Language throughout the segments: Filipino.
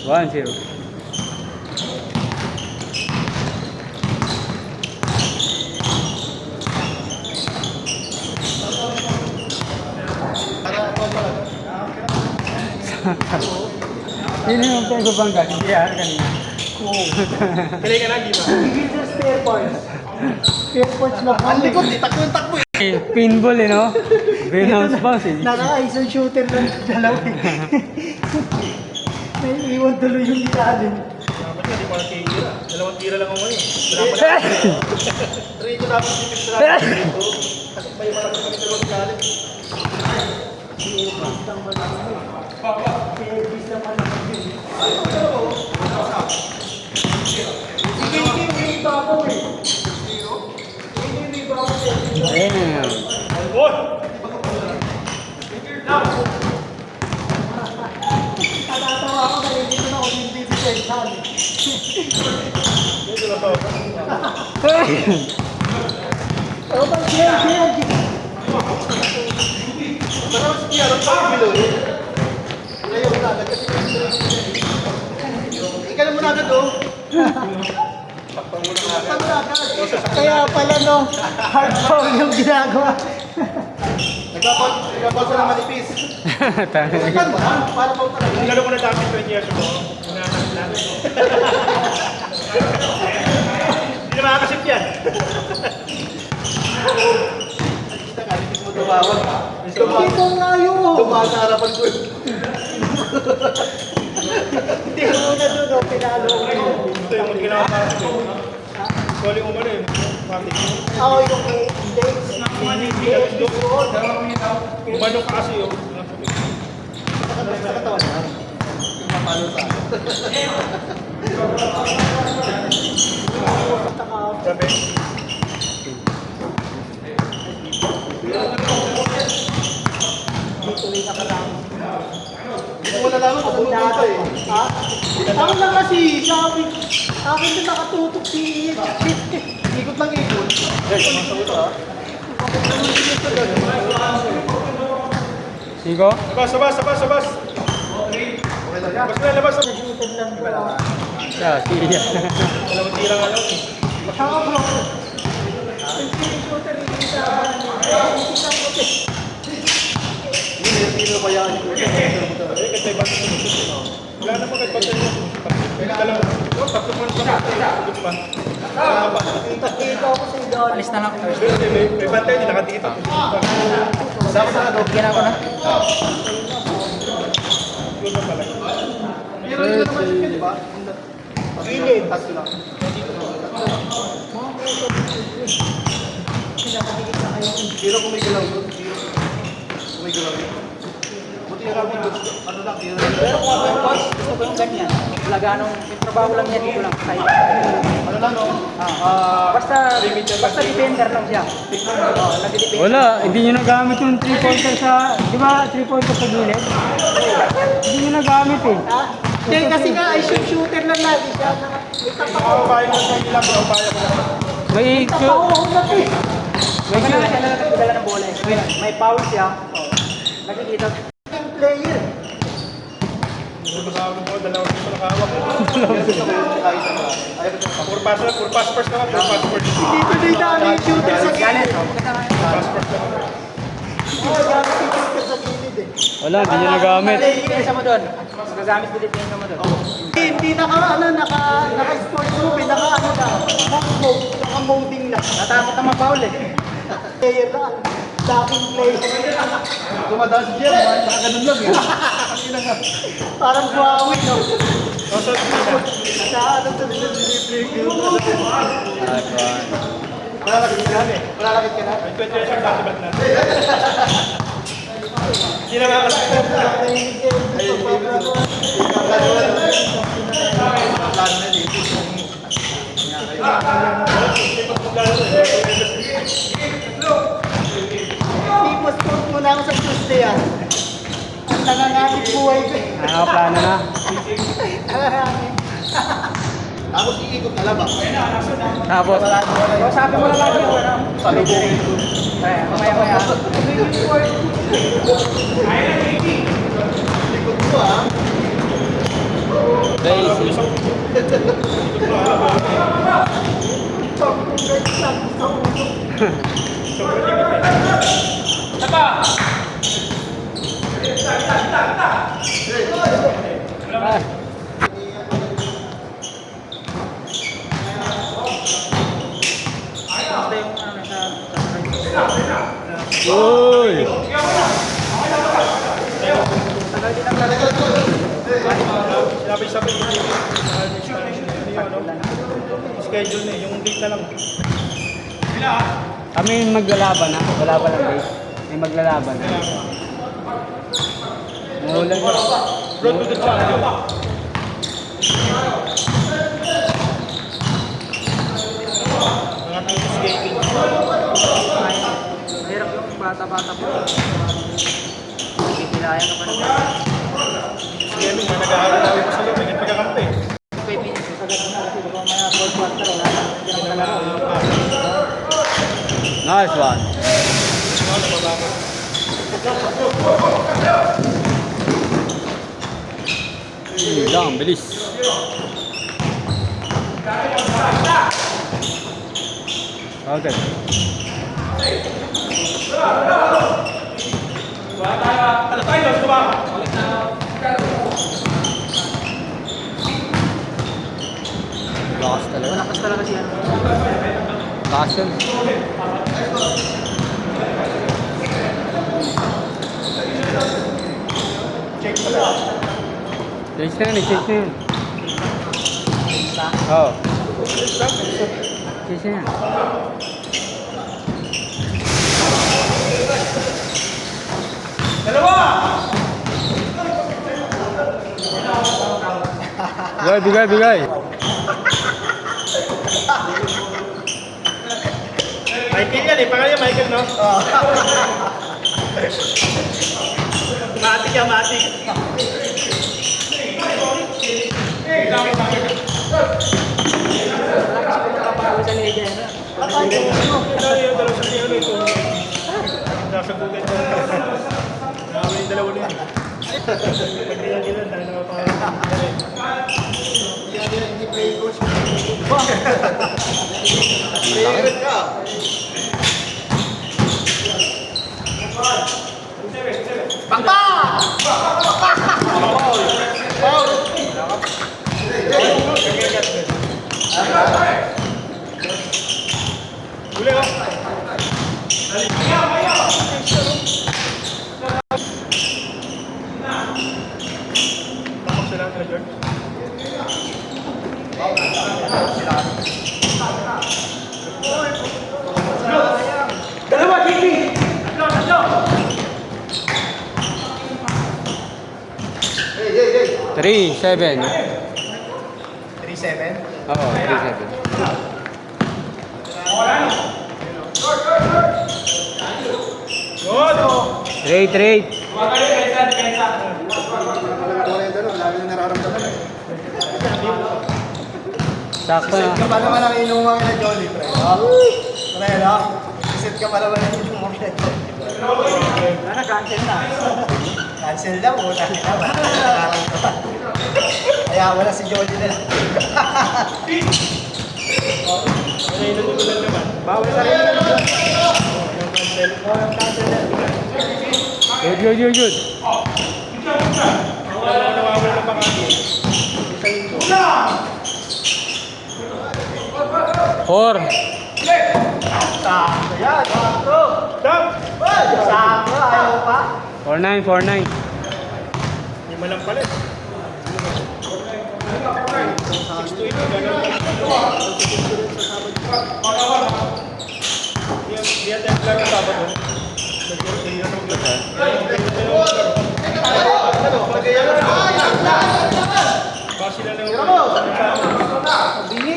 One zero. Ini yung tayo bangga, hindi yan kanina. Kailan ka na, di ba? Hindi sa spare parts. Spare parts na Ang likod, takbo yung takbo eh. Pinball no? Venom's boss eh. Naka-ISO shooter lang dalawa eh. Naiiwan tuloy yung gitaanin. Dapat nga, di pa natitira. Dalawang tira lang ako ngayon. Rito dapat dito sa rito. Kasi may malaki kami dalawang galing. Service ng malaki. Service ng malaki. Sige, may iba ako eh. May iba ako eh. Damn. Gol! Natatawa ako dahil dito na ako hindi sa exam. Dito na to. Ano ba siya? Parang si Kiara, parang bilo eh. Ngayon na agad kasi ikaw na muna agad oh. Takpan mo na agad. Kaya pala no, hardcore yung ginagawa. Nagpapal sa ng manipis. Takpan mo ha? Para pa talaga. Ang gano'n ko na dami 20 years ago. Hinahanap namin. Hindi na makakasip yan. Tumawag. Dito nga yun. Tumawag sa harapan ko. Hindi mo na doon, no, pinalo ko yun. Ito yung ginawa pa. Calling mo muna yun. Ako yung dates. Umanong ka kasi yun. Sa katawan na. Mapalo sa akin. Sabi? Dito rin nakarami. Hindi mo nalaman kung ano dito eh. Ha? Ako lang kasi, sabi, akin na nakatutok si Ikot lang ikot. Masawit ha. Sigo? Sabas. Okay lang yan. Labas na, labas. shooter lang po. Siya, siya. Dalawang tira nga lang eh. Saka bro, yung shooter hindi sa Sino ba yan? Eh, kasi iba sa sunod. Wala na magkagpatay mo. Dalawa. Tatlo mo na pa. Nakita ko sa idol. Alis na lang. May bantay, hindi nakatito. Sama sa ano? Kira ko na. Yun na pala. Pero yun naman yun, di ba? Gilid. Tatlo lang. Pero kung may galaw doon, kung may galaw doon. Buti yung rabi doon, ano lang, tira. Pero kung ako yung coach, gusto ko yung ganyan. Laganong, yung trabaho lang niya dito lang. Side. Ano lang, no? Basta defender lang siya. Nag-defender. Wala, hindi nyo nagamit yung 3-pointer sa, di ba 3-pointer sa gilid? Hindi nyo nagamit eh. Ha? Hindi, kasi nga ay shooter lang lagi siya. May Papabayan mo sa ilang, papabayan mo lang. May tapaw na eh. May siya na nagdala ng bola. May foul siya. Nakikita. Yung player. Nakahawak mo, dalawang dito nakahawak. Pur pass first naman, pur pass first. Dito din dami yung shooter sa gilid. Pass first naman. Oo, dami yung shooter sa gilid eh. wala, hindi nyo nagamit. Isa mo doon. Gagamit din din mo doon. Hindi naka-sports movie, naka-molding na. Natakot na ma-foul eh. Player na, daking player. Dumadaan si Jerry, nakaganon lang eh. Parang buhawin, no? Sa Sa ano to, play Malalakit ka na eh. Malalakit ka na. 20 years yung basketball natin. Hindi na makakalakit. Plano na dito. Ipos-post mo na ako sa Tuesday ah. Ang nangangamit buhay ko eh. Ano, plano na? Tapos iikot na labas. Tapos, Sabi mo na lagi ako. Salubong. Mamaya-maya. Ikot mo ah. basic. Ah. Uy! Sabi schedule na yung date na lang. Kami maglalaban na. Wala pa lang date. May maglalaban na. Umulan na. Road to the champion. Mga team skating. Mahirap yung bata-bata po. Pipilaya ka pa naman. Gaming, may nag-aaral mo sa loob. May pagkakampi. 5 minutes. Sagad na kasi baka maya 4 quarter. Wala na. Hindi na laro. Nice one. Dang, bilis. Okay. Lakas talaga. Malakas talaga siya. Lakas yun. Change na yun, change na yun. Oo. Change na yan. Bigay, bigay, bigay. Michael yan eh. Pangalan Michael, no? Matik yan, matik. Sa liga. Ito yung dalawa sa sino ito. Nasa Google. Nakawin yung dalawa na yun. Pagkailan-ilan, dahil naman pangalan. Hindi play coach. Play coach ka. Bangba! Uli, oh. Takot sila kay George. Dalawa, Kiki! 3-7. 3-7. Oo, 3-7. Good! Trade, trade. Wala yung dalawa, lalo yung nararamdaman. Sakto Set ka na. pa naman ang inuman na Jolly, pre. Pre, no? Set ka pa naman ang inuman na Jolly. Wala, cancel na. Cancel daw, wala nila ba? Kaya wala si Jolly na lang. Bawal sa rin. Good, good, good, good. Nawawala na pangalan. Four. Sakto yan, sakto. Stop! Sakto, ayaw pa. 4-9, 4-9. Lima lang pala eh. 6-8 gagawin. Di yan tayo lang ang Sabado. Kasi na lang. Bini.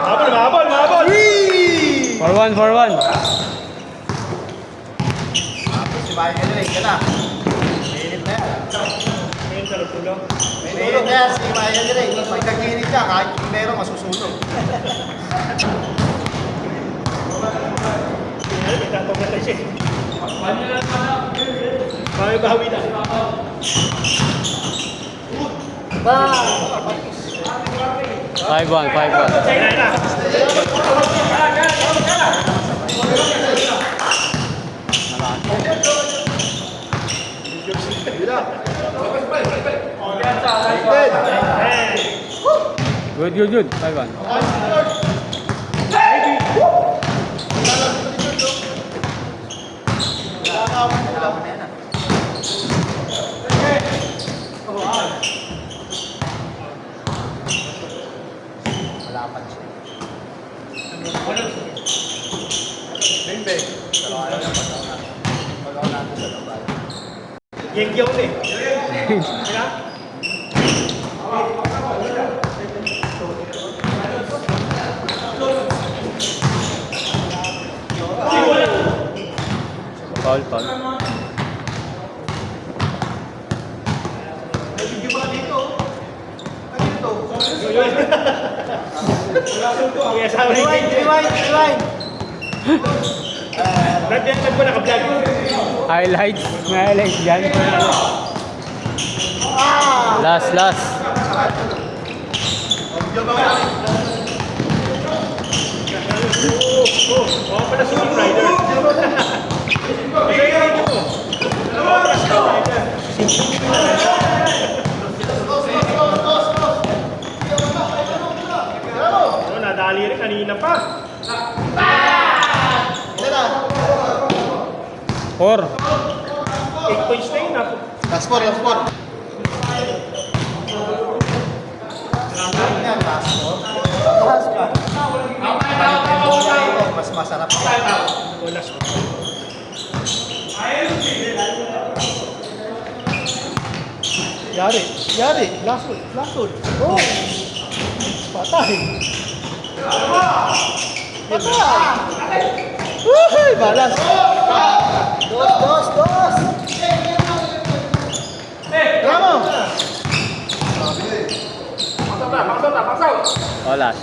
Mabol, mabol, mabol! 4-1, 4-1. Si Mayo Galing, yan na. Mainit na yan. Ngayon ka tulong. Mainit na yan si Mayo Galing. Pagkaginit ka, kahit meron masusunog. May tatong na tayo siya. Bawi-bawi na. 5-1, 5-1. Kaya na. Good, good, good. 5-1. Malapan siya. Bing-bing. Dalawa na lang pag-aw natin sa labay. Yeng-yaw na eh. Kaya? Foul, foul. Kaya sabi ni Rewind! Nag-vlog ko naka-vlog. Highlights. May highlights dyan. Last, last. Oo pala si Team Rider. Kaya yun ito. Oo pala si Team Rider. Oo, nadali rin kanina pa. 4. 8 points na yun. Last four. Yan, last four. Mas masarap. O, last one. Yari. Last one. Oh! Patay! Woohoo! Balas! Dos! Bravo! Oh, last.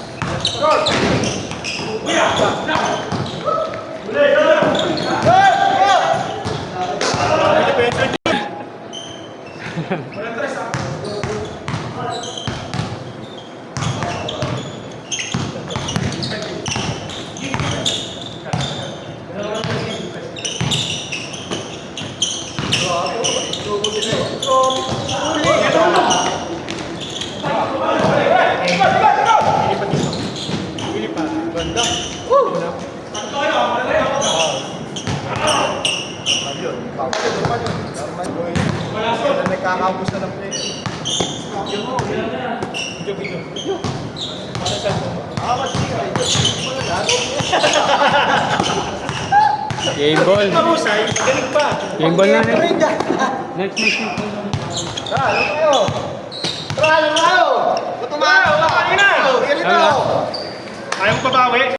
Ganda. Nagkakabos na ng play. Game ball. Mahusay, galing pa. Game ball na. Next. Ano kayo? Tara, ano kayo? Gutom na! Wala pa rin na. Ganito! Ayaw babawi.